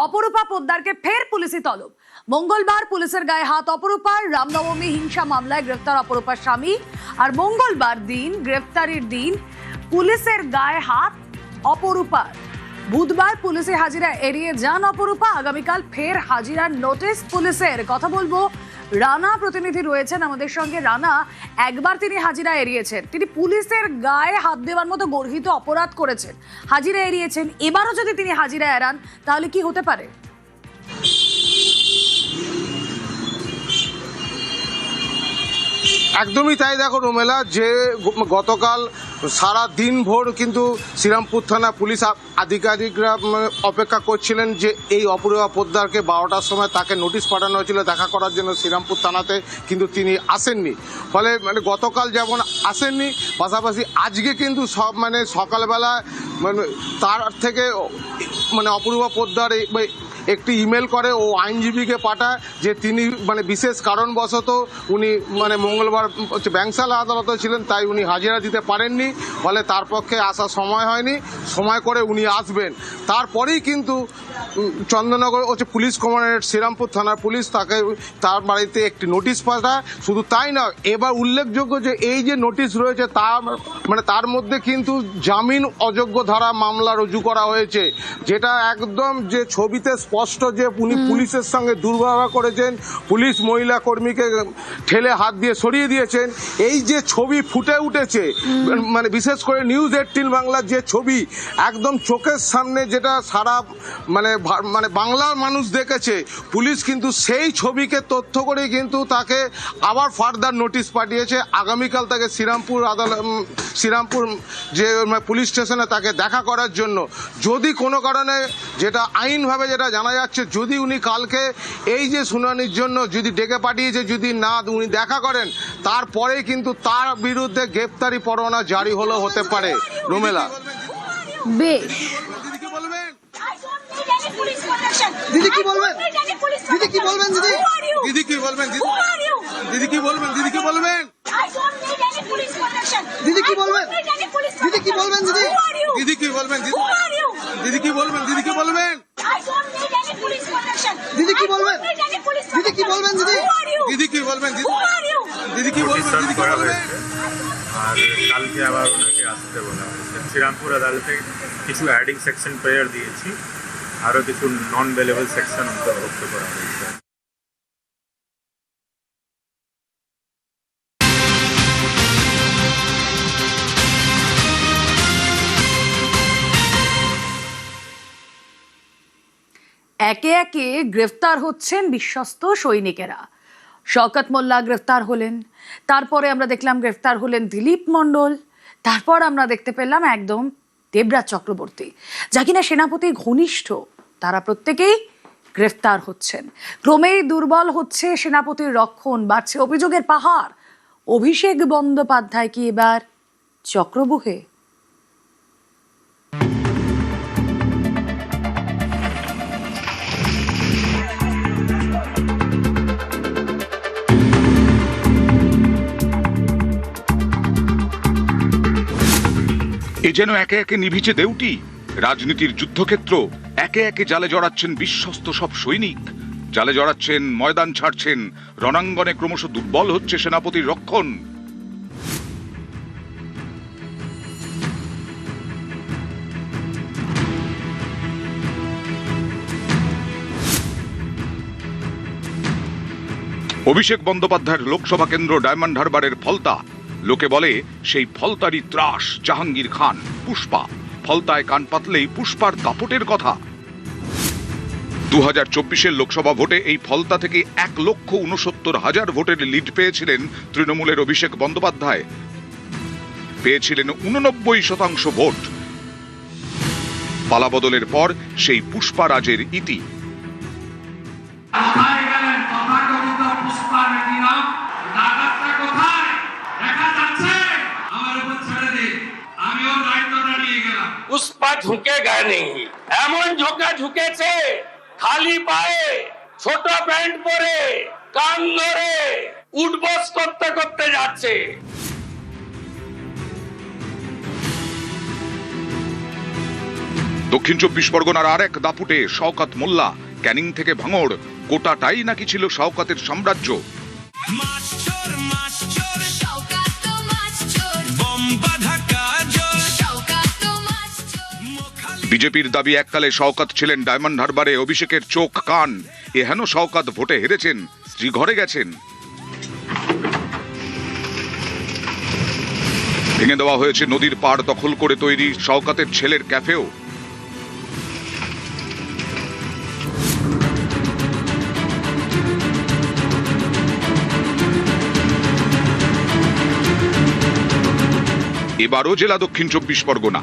অপরূপা পোদ্দারকে ফের পুলিশি তলব। মঙ্গলবার পুলিশের গায়ে হাত অপরূপার। রামনবমী হিংসা মামলায় গ্রেফতার অপরূপার স্বামী। আর মঙ্গলবার দিন গ্রেফতারির দিন পুলিশের গায়ে হাত অপরূপার। বুধবার পুলিশে হাজিরা এড়িয়ে যান অপরূপা। আগামীকাল ফের হাজিরার নোটিশ পুলিশের। কথা বলবো, রানা প্রতিনিধি রয়েছেন আমাদের সঙ্গে। রানা, একবার তিনি হাজিরা এড়িয়েছেন, তিনি পুলিশের গায়ে হাত দেওয়ার মতো গর্হিত অপরাধ করেছেন, হাজিরা এড়িয়েছেন। এবারও যদি তিনি হাজিরা এড়ান তাহলে কি হতে পারে? একদমই তাই। দেখো রোমেলা, যে গতকাল সারা দিন ভোর কিন্তু শ্রীরামপুর থানা পুলিশ আধিকারিকরা অপেক্ষা করছিলেন যে এই অপূর্বা পোদ্দারকে 12টার সময় তাকে নোটিশ পাঠানো হয়েছিল দেখা করার জন্য শ্রীরামপুর থানাতে, কিন্তু তিনি আসেননি। ফলে গতকাল যেমন আসেননি, পাশাপাশি আজকে কিন্তু সকালবেলা তার থেকে অপূর্বা পোদ্দার একটি ইমেল করে ও আইনজীবীকে পাঠায় যে তিনি বিশেষ কারণবশত উনি মঙ্গলবার ব্যাংশালা আদালতে ছিলেন, তাই উনি হাজিরা দিতে পারেননি। ফলে তার পক্ষে আসার সময় হয়নি, সময় করে উনি আসবেন। তারপরেই কিন্তু চন্দননগর পুলিশ কমান্ডারেট শ্রীরামপুর থানার পুলিশ তার বাড়িতে একটি নোটিশ পাঠায়। শুধু তাই নয়, এবার উল্লেখযোগ্য যে এই যে নোটিশ রয়েছে তার মধ্যে কিন্তু জামিন অযোগ্য ধারা মামলা রুজু করা হয়েছে, যেটা একদম যে ছবিতে স্পষ্ট যে উনি পুলিশের সঙ্গে দুর্ব্যবহার করেছেন, পুলিশ মহিলা কর্মীকে ঠেলে হাত দিয়ে সরিয়ে দিয়েছেন। এই যে ছবি ফুটে উঠেছে, বিশেষ করে নিউজ 18 বাংলার যে ছবি একদম চোখের সামনে, যেটা সারা বাংলার মানুষ দেখেছে, পুলিশ কিন্তু সেই ছবিকে তথ্য করে কিন্তু তাকে আবার ফার্দার নোটিশ পাঠিয়েছে। আগামীকাল তাকে শ্রীরামপুর যে পুলিশ স্টেশনে তাকে দেখা করার জন্য। যদি কোনো কারণে, যেটা আইনভাবে যেটা জানা যাচ্ছে, যদি উনি কালকে এই যে শুনানির জন্য যদি ডেকে পাঠিয়েছে, যদি না উনি দেখা করেন, তারপরেই কিন্তু তার বিরুদ্ধে গ্রেফতারি পরোয়ানা জারি হলেও হতে পারে। রোমেলা, বেশ। দিদি কি বলবেন? দিদি কি বলবেন? দিদি কি বলবেন? দিদি কি বলবেন? দিদি কি বলবেন? দিদি কি বলবেন? দিদি কি বলবেন? দিদি কি বলবেন? দিদি কি বলবেন? দিদি কি বলবেন? দিদি কি বলবেন? দিদি কি বলবেন? দিদি কি বলবেন? দিদি কি বলবেন? দিদি কি বলবেন? আর কালকে আবার ওনাকে আসতে বলা হয়েছে। শ্রীরামপুর আদালতে কিছু অ্যাডিং সেকশন প্রেয়ার দিয়েছি, আরও কিছু নন বেলেবল সেকশন অন্তর্ভুক্ত করা হয়েছে। একে একে গ্রেফতার হচ্ছেন বিশ্বস্ত সৈনিকেরা। শওকত মোল্লা গ্রেফতার হলেন, তারপরে আমরা দেখলাম গ্রেফতার হলেন দিলীপ মণ্ডল, তারপর আমরা দেখতে পেলাম একদম দেবরাজ চক্রবর্তী, যা কিনা সেনাপতি ঘনিষ্ঠ। তারা প্রত্যেকেই গ্রেফতার হচ্ছেন। ক্রমেই দুর্বল হচ্ছে সেনাপতির রক্ষণ, বাড়ছে অভিযোগের পাহাড়। অভিষেক বন্দ্যোপাধ্যায় কি এবার চক্রবুহে? এ যেন একে একে নিভিছে দেউটি। রাজনীতির যুদ্ধক্ষেত্র, একে একে জালে জড়াচ্ছেন বিশ্বস্ত সব সৈনিক। জালে জড়াচ্ছেন, ময়দান ছাড়ছেন, রণাঙ্গনে ক্রমশ দুর্বল হচ্ছে সেনাপতির রক্ষণ। অভিষেক বন্দ্যোপাধ্যায়ের লোকসভা কেন্দ্র ডায়মন্ড হারবারের ফলতা। লোকে বলে সেই ফলতারই ত্রাস জাহাঙ্গীর খান, পুষ্পা। ফলতায় কান পাতলেই পুষ্পার দাপটের কথা। 2024-এর লোকসভা ভোটে এই ফলতা থেকে 1,69,000 ভোটের লিড পেয়েছিলেন তৃণমূলের অভিষেক বন্দ্যোপাধ্যায়। পেয়েছিলেন 89% ভোট। পালাবদলের পর সেই পুষ্পা রাজের ইতি। পুষ্পা ঝুঁকেগা নেই, এমন ঝোঁকা ঝুঁকেছে, খালি পায়ে ছোট প্যান্ট পরে কান ধরে উঠবস করতে করতে যাচ্ছে। দক্ষিণ 24 পরগনার আর এক দাপুটে শওকত মোল্লা। ক্যানিং থেকে ভাঙড়, গোটাটাই নাকি ছিল শওকতের সাম্রাজ্য। বিজেপির দাবি এককালে শওকত ছিলেন ডায়মন্ড হারবারে অভিষেকের চোখ কান। এহেন শওকত ভোটে হেরেছেন, স্ত্রী ঘরে গেছেন। ভেঙে দেওয়া হয়েছে নদীর পাড় দখল করে তৈরি শওকতের ছেলের ক্যাফেও। এবারও জেলা দক্ষিণ 24 পরগনা।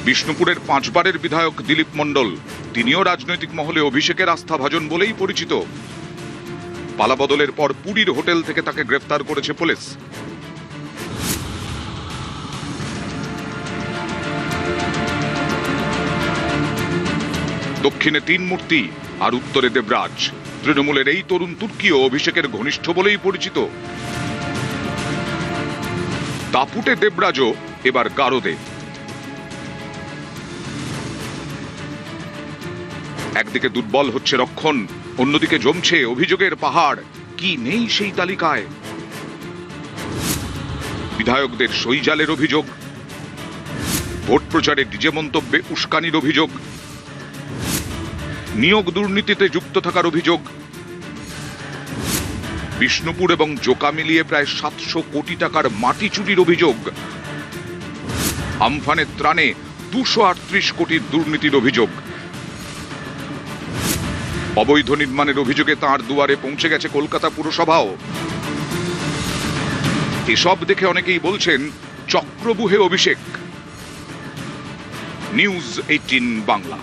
বিষ্ণুপুরের 5 বারের বিধায়ক দিলীপ মণ্ডল, তিনিও রাজনৈতিক মহলে অভিষেকের আস্থাভাজন বলেই পরিচিত। পালাবদলের পর পুরীর হোটেল থেকে তাকে গ্রেফতার করেছে পুলিশ। দক্ষিণে 3 মূর্তি আর উত্তরে দেবরাজ। তৃণমূলের এই তরুণ তুর্কিও অভিষেকের ঘনিষ্ঠ বলেই পরিচিত। দাপুটে দেবরাজও এবার গারদে। একদিকে দুর্বল হচ্ছে রক্ষণ, অন্যদিকে জমছে অভিযোগের পাহাড়। কি নেই সেই তালিকায়? বিধায়কদের সইজালের অভিযোগ, ভোট প্রচারে ডিজে মন্তব্যে উস্কানির অভিযোগ, নিয়োগ দুর্নীতিতে যুক্ত থাকার অভিযোগ, বিষ্ণুপুর এবং জোকা মিলিয়ে প্রায় 700 কোটি টাকার মাটি চুরির অভিযোগ, আমফানের ত্রাণে 238 কোটির দুর্নীতির অভিযোগ। অবৈধ নির্মাণের অভিযোগে তাঁর দুয়ারে পৌঁছে গেছে কলকাতা পুরসভাও। এসব দেখে অনেকেই বলছেন চক্রবুহে অভিষেক। নিউজ 18 বাংলা।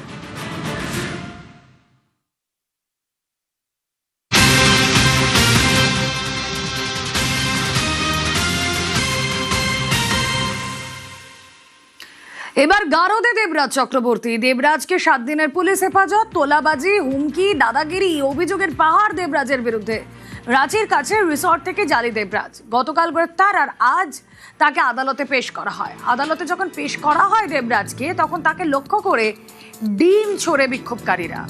এবার গারদে দেবরাজ চক্রবর্তী। দেবরাজকে 7 দিনের পুলিশ হেফাজত, তোলাবাজি, হুমকি, দাদাগিরি অভিযোগের পাহাড় দেবরাজের বিরুদ্ধে। রাঁচির কাছে রিসর্ট থেকে জালি দেবরাজ গতকাল গ্রেফতার, আর আজ তাকে আদালতে পেশ করা হয়। আদালতে যখন পেশ করা হয় দেবরাজকে, তখন তাকে লক্ষ্য করে ডিম ছোড়ে বিক্ষোভকারীরা।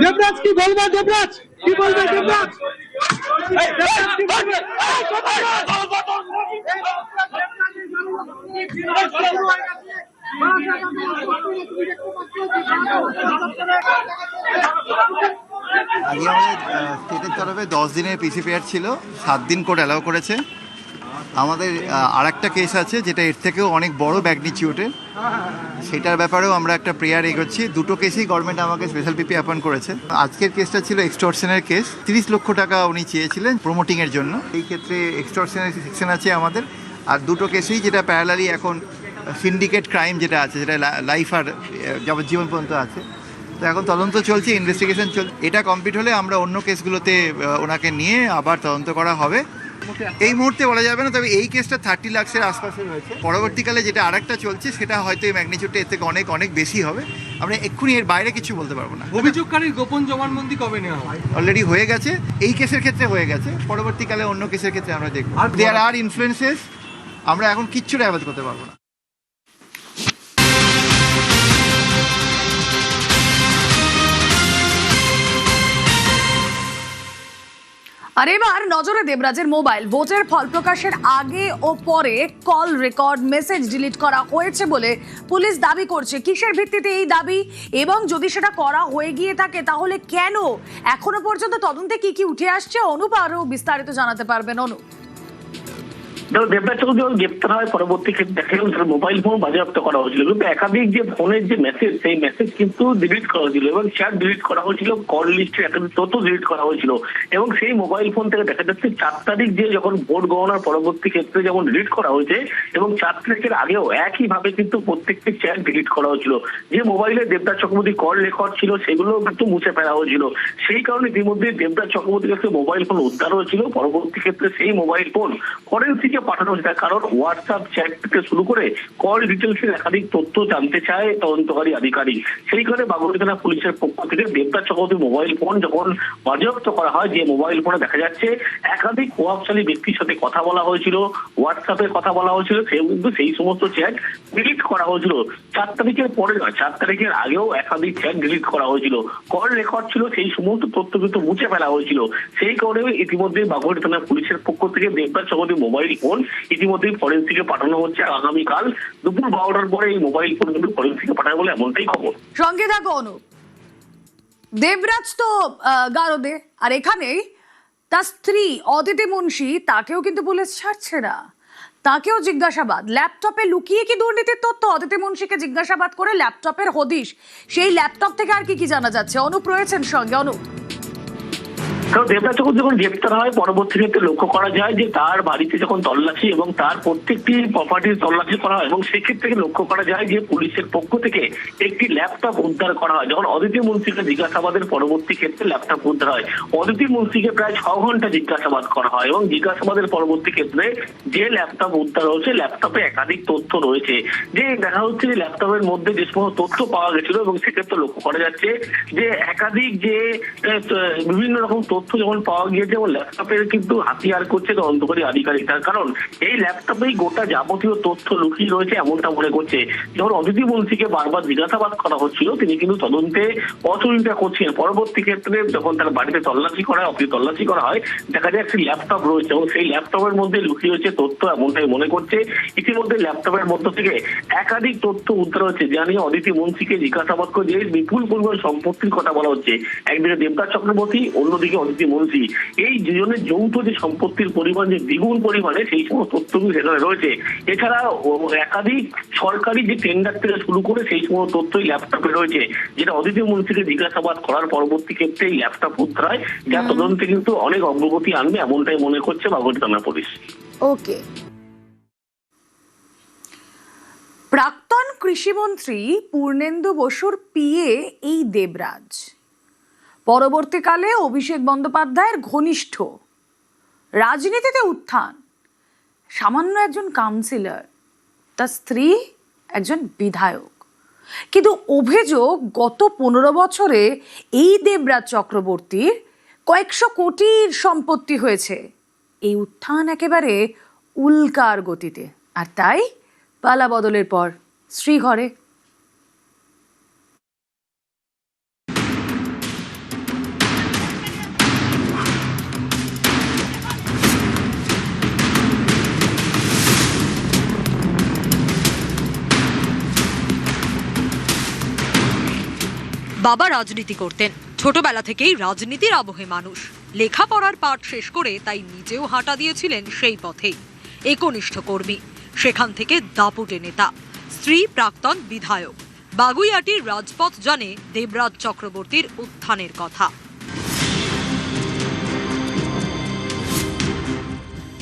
দেবরাজ কি বলবে? দেবরাজ কি বলবে? দেবরাজ কি বলবে? আগে আমাদের স্টেটের তরফে 10 দিনের পিসিপিআর ছিল, 7 দিন কোর্ট অ্যালাউ করেছে। আমাদের আর একটা কেস আছে যেটা এর থেকেও অনেক বড় ম্যাগনিটিউডের, সেটার ব্যাপারেও আমরা একটা প্রেয়ার এগোচ্ছি। দুটো কেসেই গভর্নমেন্ট আমাকে স্পেশাল পিপি অ্যাপয়েন্ট করেছে। আজকের কেসটা ছিল এক্সটর্শনের কেস। 30 লক্ষ টাকা উনি চেয়েছিলেন প্রমোটিংয়ের জন্য। এই ক্ষেত্রে এক্সটর্শনের সেকশন আছে আমাদের। আর দুটো কেসেই যেটা প্যারালালি এখন সিন্ডিকেট ক্রাইম যেটা আছে, যেটা লাইফ আর যাবজ্জীবন পর্যন্ত আছে। তো এখন তদন্ত চলছে, ইনভেস্টিগেশন চলছে। এটা কমপ্লিট হলে আমরা অন্য কেসগুলোতে ওনাকে নিয়ে আবার তদন্ত করা হবে। এই মুহূর্তে বলা যাবে না, তবে এই কেসটা 30 লাখের আশপাশে হয়েছে। পরবর্তীকালে যেটা আরেকটা চলছে সেটা হয়তো এই ম্যাগনিটিউডটা এর থেকে অনেক অনেক বেশি হবে। আমরা এক্ষুনি এর বাইরে কিছু বলতে পারবো না। অভিযোগকারীর গোপন জবানবন্দি কবে নেওয়া হয়? অলরেডি হয়ে গেছে, এই কেসের ক্ষেত্রে হয়ে গেছে। পরবর্তীকালে অন্য কেসের ক্ষেত্রে আমরা দেখবো। দেয়ার আর ইনফ্লুয়েন্সেস, আমরা এখন কিচ্ছু অ্যাভয়েড করতে পারবো না। আর এবার নজরে দেবরাজের মোবাইল। ভোটের ফল প্রকাশের আগে ও পরে কল রেকর্ড, মেসেজ ডিলিট করা হয়েছে বলে পুলিশ দাবি করছে। কিসের ভিত্তিতে এই দাবি, এবং যদি সেটা করা হয়ে গিয়ে থাকে তাহলে কেন? এখনো পর্যন্ত তদন্তে কি কি উঠে আসছে? অনুপ আরও বিস্তারিত জানাতে পারবেন। অনুপ। দেবরাজ চৌধুরী যখন গ্রেপ্তার হয় পরবর্তী ক্ষেত্রে দেখা গেল তার মোবাইল ফোন বাজেয়াপ্ত করা হয়েছিল, কিন্তু একাধিক যে ফোনের যে মেসেজ সেই মেসেজ কিন্তু ডিলিট করা হয়েছিল এবং চ্যাট ডিলিট করা হয়েছিল, কল লিস্টের একাধিক তথ্য ডিলিট করা হয়েছিল এবং সেই মোবাইল ফোন থেকে দেখা যাচ্ছে 4 তারিখ যে যখন ভোট গণনার পরবর্তী ক্ষেত্রে যেমন ডিলিট করা হয়েছে এবং 4 তারিখের আগেও একইভাবে কিন্তু প্রত্যেকটি চ্যাট ডিলিট করা হয়েছিল। যে মোবাইলে দেবরাজ চক্রবর্তী কল রেকর্ড ছিল সেগুলো কিন্তু মুছে ফেলা হয়েছিল। সেই কারণে ইতিমধ্যে দেবরাজ চক্রবর্তীর কাছে মোবাইল ফোন উদ্ধার হয়েছিল। পরবর্তী ক্ষেত্রে সেই মোবাইল ফোন ফরেনসিকে পাঠানো হয়েছে, তার কারণ হোয়াটসঅ্যাপ চ্যাট থেকে শুরু করে কল ডিটেলসের একাধিক তথ্য জানতে চায় তদন্তকারী আধিকারিক। সেই কারণে বাগুড়ি থানা পুলিশের পক্ষ থেকে দেবরাজ চক্রবর্তীর মোবাইল ফোন যখন বাজেয়াপ্ত করা হয়, যে মোবাইল ফোনে দেখা যাচ্ছে একাধিক প্রভাবশালী ব্যক্তির সাথে কথা বলা হয়েছিল, হোয়াটসঅ্যাপে কথা বলা হয়েছিল, সেও কিন্তু সেই সমস্ত চ্যাট ডিলিট করা হয়েছিল। 4 তারিখের পরে নয়, 4 তারিখের আগেও একাধিক চ্যাট ডিলিট করা হয়েছিল, কল রেকর্ড ছিল, সেই সমস্ত তথ্য কিন্তু মুছে ফেলা হয়েছিল। সেই কারণে ইতিমধ্যে বাগুড়ি থানা পুলিশের পক্ষ থেকে দেবরাজ চক্রবর্তীর মোবাইল ফোন ইতিমধ্যেই ফরেনসিকে পাঠানো হচ্ছে। আগামীকাল দুপুর 12টার পরে এই মোবাইল ফোন কিন্তু ফরেনসিকে পাঠাবে বলে এমনটাই খবর। সঙ্গে থাকো অনুপ। দেবরাজ তো গারদে, আর এখানেই তার স্ত্রী অদিতি মুন্সি, তাকেও কিন্তু পুলিশ ছাড়ছে না, তাকেও জিজ্ঞাসাবাদ। ল্যাপটপে লুকিয়ে কি দুর্নীতির তথ্য? অদিতি মুন্সিকে জিজ্ঞাসাবাদ করে ল্যাপটপের হদিশ, সেই ল্যাপটপ থেকে আর কি জানা যাচ্ছে? অনুপ রয়েছেন সঙ্গে। অনুপ, কারণ দেবরাজ চক্রবর্তী যখন গ্রেপ্তার হয় পরবর্তী ক্ষেত্রে লক্ষ্য করা যায় যে তার বাড়িতে যখন তল্লাশি এবং তার প্রত্যেকটি প্রপার্টির তল্লাশি করা হয় এবং সেক্ষেত্রে লক্ষ্য করা যায় যে পুলিশের পক্ষ থেকে একটি ল্যাপটপ উদ্ধার করা হয়। যখন অদিতি মুন্সিকে জিজ্ঞাসাবাদের পরবর্তী ক্ষেত্রে ল্যাপটপ উদ্ধার হয়, অদিতি মুন্সিকে প্রায় 6 ঘন্টা জিজ্ঞাসাবাদ করা হয় এবং জিজ্ঞাসাবাদের পরবর্তী ক্ষেত্রে যে ল্যাপটপ উদ্ধার হয়েছে ল্যাপটপে একাধিক তথ্য রয়েছে। যে দেখা হচ্ছে যে ল্যাপটপের মধ্যে যে সমস্ত তথ্য পাওয়া গেছিল এবং সেক্ষেত্রে লক্ষ্য করা যাচ্ছে যে একাধিক যে বিভিন্ন রকম তথ্য যখন পাওয়া গিয়েছে এবং ল্যাপটপের কিন্তু হাতিয়ার করছে তদন্তকারী আধিকারিক। তার কারণ এই ল্যাপটপেই গোটা যাবতীয় তথ্য লুকিয়ে রয়েছে এমনটা মনে করছে। যখন অদিতি মুন্সিকে বারবার জিজ্ঞাসাবাদ করা হচ্ছিল তিনি কিন্তু তদন্তে অসহযোগিতা করছিলেন। পরবর্তী ক্ষেত্রে যখন তার বাড়িতে তল্লাশি করা হয়, অফিসে তল্লাশি করা হয়, দেখা যায় একটি ল্যাপটপ রয়েছে এবং সেই ল্যাপটপের মধ্যে লুকিয়ে রয়েছে তথ্য এমনটাই মনে করছে। ইতিমধ্যে ল্যাপটপের মধ্য থেকে একাধিক তথ্য উদ্ধার হচ্ছে, যা নিয়ে অদিতি মুন্সিকে জিজ্ঞাসাবাদ করে যে বিপুল পরিমাণ সম্পত্তির কথা বলা হচ্ছে। একদিকে দেবরাজ চক্রবর্তী, অন্যদিকে অদিতি মুন্সি, এই দুজনের যৌথ যে সম্পত্তির পরিমাণ যে দ্বিগুণ পরিমাণে, সেই সমস্ত তথ্যগুলো সেখানে রয়েছে। এছাড়া একাধিক সরকারি যে টেন্ডার থেকে শুরু করে সেই সমস্ত তথ্যই ল্যাপটপে রয়েছে, যেটা অদিতি মুন্সিকে জিজ্ঞাসাবাদ করার পরবর্তী ক্ষেত্রে এই ল্যাপটপ উদ্ধার হয়, যা তদন্তে কিন্তু অনেক অগ্রগতি আনবে এমনটাই মনে করছে বাগুড়ি থানা পুলিশ। ওকে। প্রাক্তন কৃষিমন্ত্রী পূর্ণেন্দু বসুর পিএ এই দেবরাজ, পরবর্তীকালে অভিষেক বন্দ্যোপাধ্যায়ের ঘনিষ্ঠ, রাজনীতিতে উত্থান, সামান্য একজন কাউন্সিলর, তার স্ত্রী একজন বিধায়ক। কিন্তু অভিযোগ গত 15 বছরে এই দেবরাজ চক্রবর্তীর কয়েকশো কোটির সম্পত্তি হয়েছে। এই উত্থান একেবারে উল্কার গতিতে, আর তাই পালা বদলের পর শ্রীঘরে। বাবা রাজনীতি করতেন, ছোটবেলা থেকেই রাজনীতির আবহে মানুষ। লেখাপড়ার পাঠ শেষ করে তাই নিজেও হাঁটা দিয়েছিলেন সেই পথেই। একনিষ্ঠ কর্মী, সেখান থেকে দাপুটে নেতা। স্ত্রী প্রাক্তন বিধায়ক। বাগুইআটির রাজপথ জানে দেবরাজ চক্রবর্তীর উত্থানের কথা।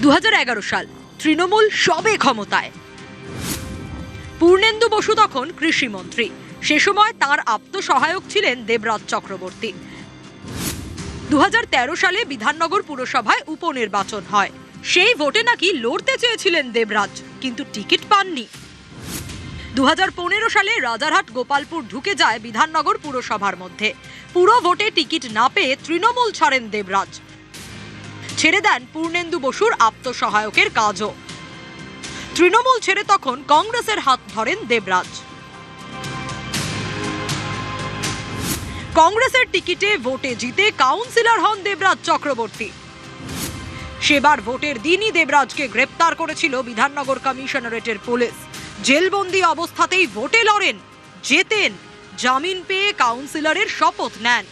2011 সাল, তৃণমূল সবে ক্ষমতায়। পূর্ণেন্দু বসু তখন কৃষিমন্ত্রী। সে সময় তার আপ্তসহায়ক ছিলেন দেবরাজ চক্রবর্তী। 2013 সালে বিধাননগর পুরসভায় উপনির্বাচন হয়। সেই ভোটে নাকি লড়তে চেয়েছিলেন দেবরাজ, কিন্তু টিকিট পাননি। 2015 সালে রাজারহাট গোপালপুর ঢুকে যায় বিধাননগর পুরসভার মধ্যে। পুরো ভোটে টিকিট না পেয়ে তৃণমূল ছাড়েন দেবরাজ। ছেড়ে দেন পূর্ণেন্দু বসুর আপ্তসহায়কের কাজও। তৃণমূল ছেড়ে তখন কংগ্রেসের হাত ধরেন দেবরাজ। কংগ্রেসের টিকিটে ভোটে জিতে কাউন্সিলর হন দেবরাজ চক্রবর্তী। সেবার ভোটের দিনই দেবরাজকে গ্রেপ্তার করেছিল বিধাননগর কমিশনারেটের পুলিশ। জেলবন্দি অবস্থাতেই ভোটে লড়েন, জেতেন, জামিন পেয়ে কাউন্সিলরের শপথ নেন।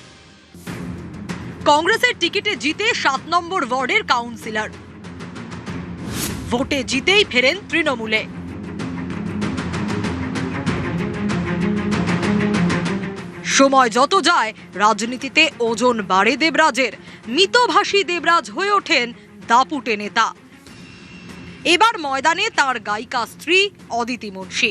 কংগ্রেসের টিকিটে জিতে 7 নম্বর ওয়ার্ডের কাউন্সিলর। ভোটে জিতেই ফেরেন তৃণমূলে। সময় যত যায় রাজনীতিতে ওজন বাড়ে দেবরাজের। মিতভাষী দেবরাজ হয়ে ওঠেন দাপুটে নেতা। এবার ময়দানে তার গায়িকা স্ত্রী অদিতি মুন্সি।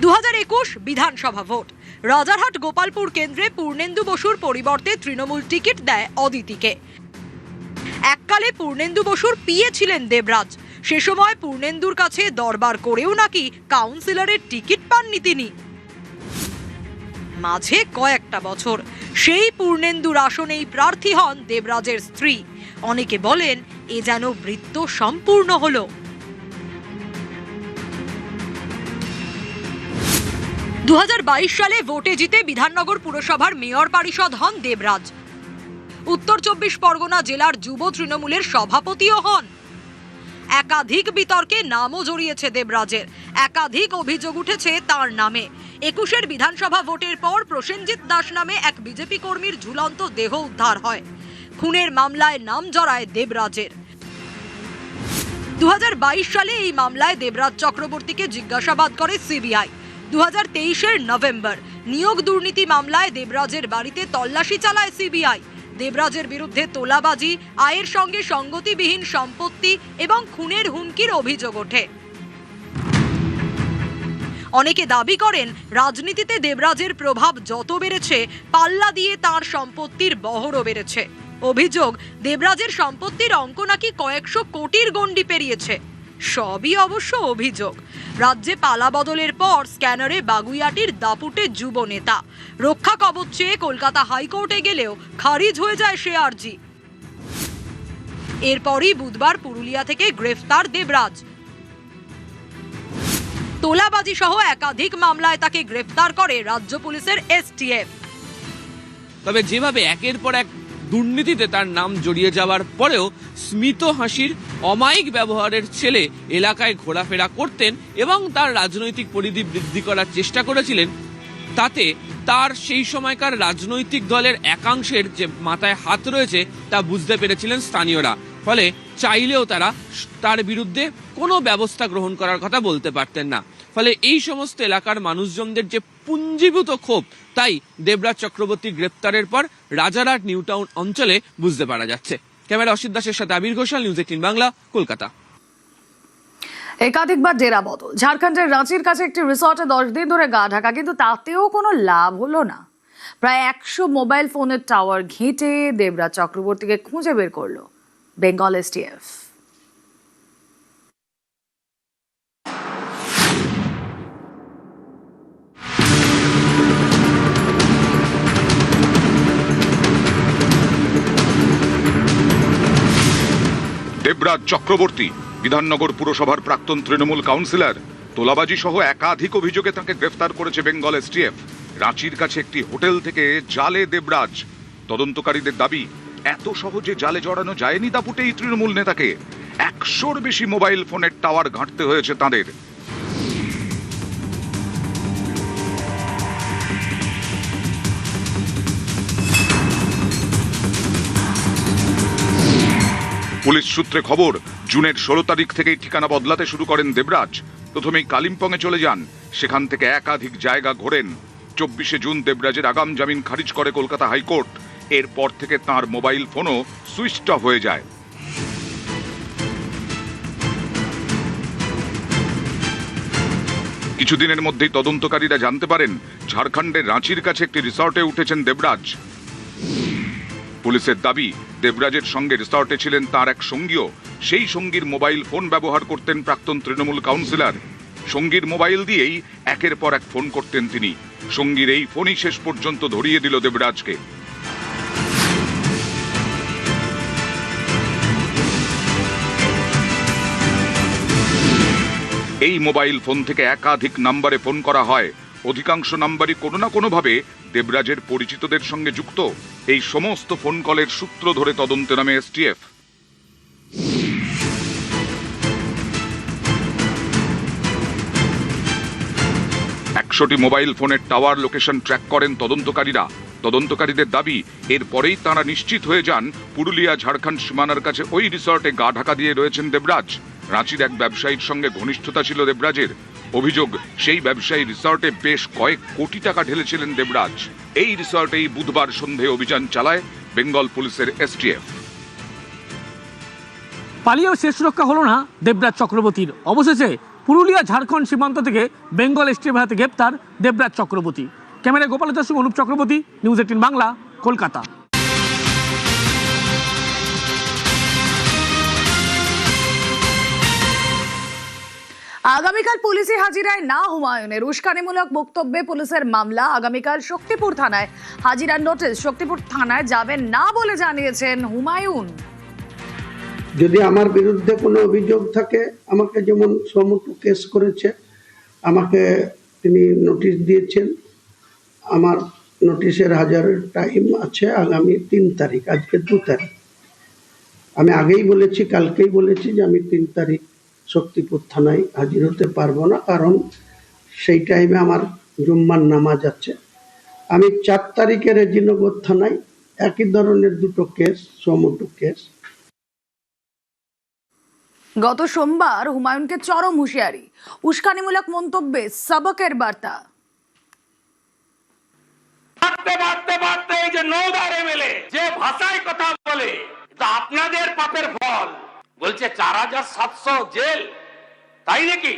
2021 বিধানসভা ভোট। রাজারহাট গোপালপুর কেন্দ্রে পূর্ণেন্দু বসুর পরিবর্তে তৃণমূল টিকিট দেয় অদিতিকে। এককালে পূর্ণেন্দু বসুর পিএ ছিলেন দেবরাজ। সে সময় পূর্ণেন্দুর কাছে দরবার করেও নাকি কাউন্সিলরের টিকিট পাননি তিনি। মাঝে কয়েকটা বছর সেই পূর্ণেন্দুর আসনেই প্রার্থী হন দেবরাজের স্ত্রী। অনেকে বলেন এ যেন বৃত্ত সম্পূর্ণ হলো। 2022 সালে ভোটে জিতে বিধাননগর পুরসভার মেয়র পরিষদ হন দেবরাজ। উত্তর 24 পরগনা জেলার যুব তৃণমূলের সভাপতিও হন। একাধিক বিতর্কে নামও জড়িয়েছে দেবরাজের। একাধিক অভিযোগ উঠেছে তার নামে। 21 বিধানসভা ভোটের পর প্রসেনজিৎ দাস নামে এক বিজেপি কর্মীর ঝুলন্ত দেহ উদ্ধার হয়। খুনের মামলায় নাম জড়ায় দেবরাজের। 2022 সালে এই মামলায় দেবরাজ চক্রবর্তীকে জিজ্ঞাসাবাদ করে সিবিআই। 2023 নভেম্বর নিয়োগ দুর্নীতি মামলায় দেবরাজের বাড়িতে তল্লাশি চালায় সিবিআই। দেবরাজের বিরুদ্ধে তোলাবাজি, আয়ের সঙ্গে সঙ্গতিবিহীন সম্পত্তি এবং খুনের হুমকির অভিযোগ ওঠে। অনেকে দাবি করেন রাজনীতিতে দেবরাজের প্রভাব যত বেড়েছে পাল্লা দিয়ে তার সম্পত্তির বহরও বেড়েছে। অভিযোগ, দেবরাজের সম্পত্তির অঙ্ক নাকি কয়েকশো কোটির গণ্ডি পেরিয়েছে। সবই অবশ্য অভিযোগ। রাজ্যে পালা বদলের পর স্ক্যানারে বাগুইয়াটির দাপুটে যুব নেতা। রক্ষা কবচ চেয়ে কলকাতা হাইকোর্টে গেলেও খারিজ হয়ে যায় সে আর্জি। এরপরই বুধবার পুরুলিয়া থেকে গ্রেফতার দেবরাজ। তোলাবাজি সহ একাধিক মামলায় তাকে গ্রেফতার করে রাজ্য পুলিশের এসটিএফ। তবে যেভাবে একের পর এক দুর্নীতিতে তার নাম জড়িয়ে যাওয়ার পরেও স্মিত হাসির অমায়িক ব্যবহারের ছেলে এলাকায় ঘোরাফেরা করতেন এবং তার রাজনৈতিক পরিধি বৃদ্ধি করার চেষ্টা করেছিলেন, তাতে তার সেই সময়কার রাজনৈতিক দলের একাংশের যে মাথায় হাত রয়েছে তা বুঝতে পেরেছিলেন স্থানীয়রা। ফলে চাইলেও তারা তার বিরুদ্ধে কোনো ব্যবস্থা গ্রহণ করার কথা বলতে পারতেন না। ফলে এই সমস্ত এলাকার মানুষজনদের যে পুঞ্জীভূত ক্ষোভ, তাই দেবরাজ চক্রবর্তী গ্রেপ্তারের পর রাজারহাট নিউ টাউন অঞ্চলে বুঝতে পারা যাচ্ছে। ক্যামেরা অসিত দাসের সাথে আবির ঘোষাল, নিউজ 18 বাংলা, কলকাতা। একাধিকবার ডেরা বদল। ঝাড়খণ্ডের রাঁচির কাছে একটি রিসর্টে 10 দিন ধরে গা ঢাকা, কিন্তু তাতেও কোনো লাভ হলো না। প্রায় 100 মোবাইল ফোনের টাওয়ার ঘেঁটে দেবরাজ চক্রবর্তীকে খুঁজে বের করলো বেঙ্গল এসটিএফ। দেবরাজ চক্রবর্তী বিধাননগর পুরসভার প্রাক্তন তৃণমূল কাউন্সিলর। তোলাবাজি সহ একাধিক অভিযোগে তাকে গ্রেফতার করেছে বেঙ্গল এসটিএফ। রাঁচির কাছে একটি হোটেল থেকে জালে দেবরাজ। তদন্তকারীদের দাবি, এত সহজে জালে জড়ানো যায়নি দাপুটে এই তৃণমূল নেতাকে। 100-র বেশি মোবাইল ফোনের টাওয়ার ঘাঁটতে হয়েছে তাদের। পুলিশ সূত্রে খবর, জুনের 16 তারিখ থেকেই ঠিকানা বদলাতে শুরু করেন দেবরাজ। প্রথমেই কালিম্পংয়ে চলে যান, সেখান থেকে একাধিক জায়গা ঘোরেন। 24 জুন দেবরাজের আগাম জামিন খারিজ করে কলকাতা হাইকোর্ট। এরপর থেকে তার মোবাইল ফোনও সুইচড অফ হয়ে যায়। কিছুদিনের মধ্যেই তদন্তকারীরা জানতে পারেন ঝাড়খণ্ডের রাঁচির কাছে একটি রিসর্টে উঠেছেন দেবরাজ। পুলিশের দাবি, দেবরাজের সঙ্গে রিসর্টে ছিলেন তার এক সঙ্গীও। সেই সঙ্গীর মোবাইল ফোন ব্যবহার করতেন প্রাক্তন তৃণমূল কাউন্সিলর। সঙ্গীর মোবাইল দিয়েই একের পর এক ফোন করতেন তিনি। সঙ্গীর এই ফোনই শেষ পর্যন্ত ধরিয়ে দিল দেবরাজকে। এই মোবাইল ফোন থেকে একাধিক নম্বরে ফোন করা হয়। অধিকাংশ নাম্বারই কোনো না কোনোভাবে দেবরাজের পরিচিতদের সঙ্গে যুক্ত। এই সমস্ত ফোন কলের সূত্র ধরে তদন্তে নামে এসটিএফ। একশোটি মোবাইল ফোনের টাওয়ার লোকেশন ট্র্যাক করেন তদন্তকারীরা। তদন্তকারীদের দাবি এরপরেই তাঁরা নিশ্চিত হয়ে যান পুরুলিয়া ঝাড়খণ্ড সীমানার কাছে ওই রিসর্টে গা ঢাকা দিয়ে রয়েছেন দেবরাজ। রাঁচির এক ব্যবসায়ীর সঙ্গে ঘনিষ্ঠতা ছিল দেবরাজের। অভিযোগ, সেই ব্যবসায়ী রিসর্টে বেশ কয়েক কোটি টাকা ঢেলেছিলেন দেবরাজ। এই রিসর্টেই বুধবার সন্ধে অভিযান চালায় বেঙ্গল পুলিশের এসটিএফ। পালিয়েও শেষ রক্ষা হলো না দেবরাজ চক্রবর্তীর। অবশেষে পুরুলিয়া ঝাড়খণ্ড সীমান্ত থেকে বেঙ্গল এসটিএফ হাতে গ্রেপ্তার দেবরাজ চক্রবর্তী। ক্যামেরায় গোপালতার সঙ্গে অনুপ চক্রবর্তী, নিউজ 18 বাংলা, কলকাতা। আগামীকাল পুলিশি হাজিরায় না হুমায়ুনের উস্কানিমূলক বক্তব্যে পুলিশের মামলা। আগামীকাল শক্তিপুর থানায় হাজিরার নোটিশ। শক্তিপুর থানায় যাবেন না বলে জানিয়েছেন হুমায়ুন। যদি আমার বিরুদ্ধে কোনো অভিযোগ থাকে, আমাকে যেমন সমুটু কেস করেছে, আমাকে তিনি নোটিশ দিয়েছেন। আমার নোটিশের হাজারের টাইম আছে আগামী 3 তারিখ, আজকে 2 তারিখ। আমি আগেই বলেছি, কালকেই বলেছি যে আমি 3 তারিখ শক্তিপুর থানায় হাজির হতে পারবো না, কারণ সেই টাইমে আমার জুম্মার নামাজ আছে। আমি 4 তারিখে রেজিনগর থানায় একই ধরনের 2টো কেস, সমুটু কেস। গত সোমবার হুমায়ুনকে চরম হুঁশিয়ারি, উস্কানিমূলক মন্তব্যে সবকের বার্তা। বাড়তে এই যে 9 এমএলএ যে ভাষায় কথা বলে, এটা আপনাদের পাপের ফল। বলছে 4700 জেল, তাই নাকি?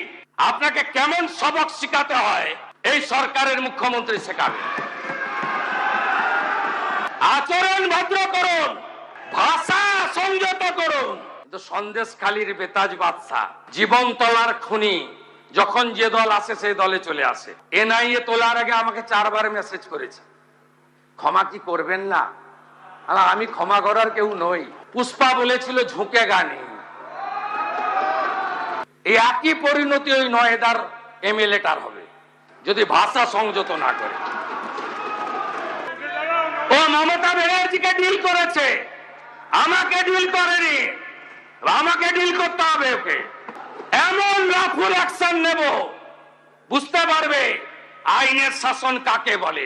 আপনাকে কেমন সবক শিখাতে হয় এই সরকারের মুখ্যমন্ত্রী শেখাবে। আচরণ ভদ্র করুন, ভাষা সংযত করুন। সন্দেশখালীর বেতাজ বাদশা, জীবনতলার খুনি, যখন যে দল আসে সেই দলে চলে আসে। এনআইএ তোলার আগে আমাকে 4 বার মেসেজ করেছে, ক্ষমা কি করবেন না? আমি ক্ষমা করার কেউ নই। পুষ্পা বলেছিল ঝুঁকে গানি। এই একই পরিণতি ওই 9 এমএলএটার হবে যদি ভাষা সংযত না করে। ও মমতা ব্যানার্জিকে ডিল করেছে, আমাকে ডিল করেনি। আমাকে ডিল করতে হবে ওকে। এমন রাফুল অ্যাকশন নেব, বুঝতে পারবে আইনের শাসন কাকে বলে।